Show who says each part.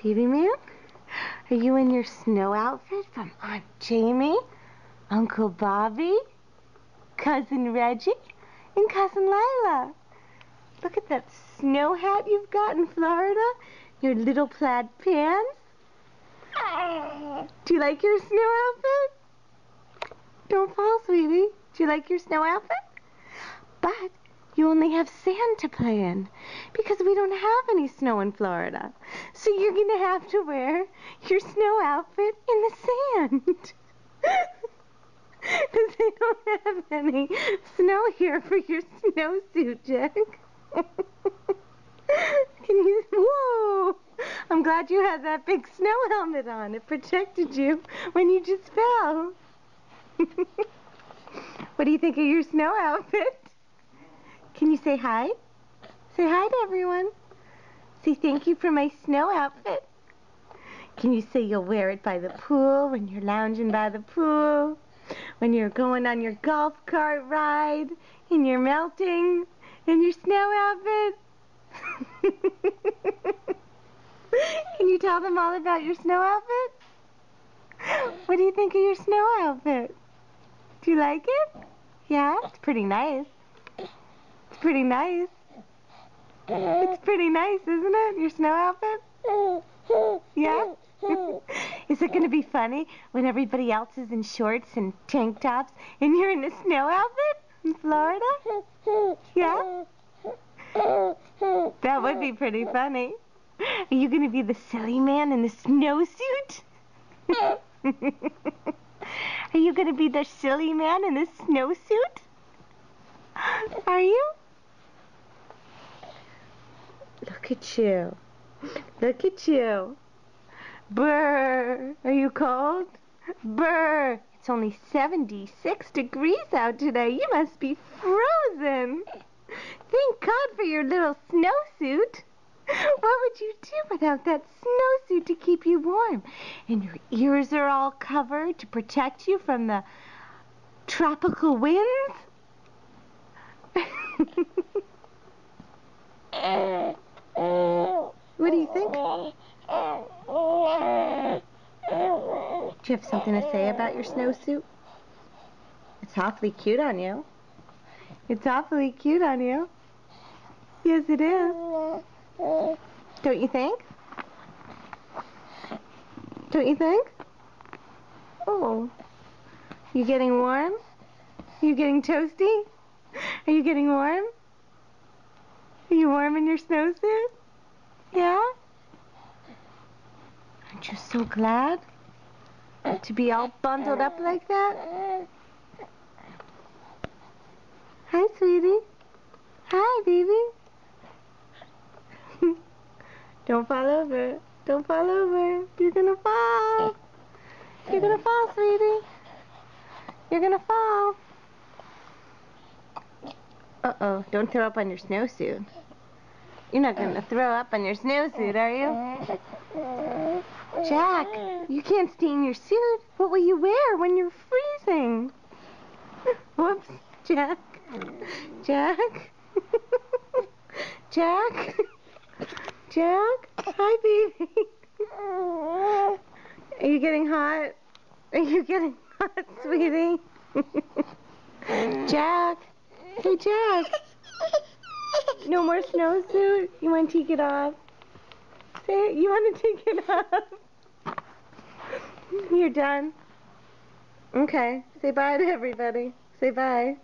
Speaker 1: Baby man, are you in your snow outfit from Aunt Jamie, Uncle Bobby, Cousin Reggie, and Cousin Lila? Look at that snow hat you've got in Florida, your little plaid pants. Do you like your snow outfit? Don't fall, sweetie. Do you like your snow outfit? But you only have sand to play in because we don't have any snow in Florida. So you're going to have to wear your snow outfit in the sand. Because they don't have any snow here for your snowsuit, Jack. Can you... Whoa! I'm glad you had that big snow helmet on. It protected you when you just fell. What do you think of your snow outfit? Can you say hi? Say hi to everyone. Say thank you for my snow outfit. Can you say you'll wear it by the pool when you're lounging by the pool? When you're going on your golf cart ride and you're melting in your snow outfit? Can you tell them all about your snow outfit? What do you think of your snow outfit? Do you like it? Yeah? It's pretty nice. It's pretty nice. It's pretty nice, isn't it? Your snow outfit? Yeah? Is it going to be funny when everybody else is in shorts and tank tops and you're in a snow outfit in Florida? Yeah? That would be pretty funny. Are you going to be the silly man in the snowsuit? Are you going to be the silly man in the snowsuit? Are you? Look at you. Look at you. Brr. Are you cold? Brr. It's only 76 degrees out today. You must be frozen. Thank God for your little snowsuit. What would you do without that snowsuit to keep you warm? And your ears are all covered to protect you from the tropical winds? What do you think? Do you have something to say about your snowsuit? It's awfully cute on you. It's awfully cute on you. Yes, it is. Don't you think? Don't you think? Oh. You getting warm? You getting toasty? Are you getting warm? Are you warm in your snowsuit? Yeah? Aren't you so glad to be all bundled up like that? Hi, sweetie. Hi, baby. Don't fall over. Don't fall over. You're gonna fall. You're gonna fall, sweetie. You're gonna fall. Uh-oh. Don't throw up on your snowsuit. You're not gonna throw up on your snowsuit, are you? Jack, you can't stay in your suit. What will you wear when you're freezing? Whoops, Jack. Jack? Jack? Jack? Hi, baby. Are you getting hot? Are you getting hot, sweetie? Jack? Hey, Jack. No more snowsuit? You want to take it off? Say, you want to take it off? You're done? Okay. Say bye to everybody. Say bye.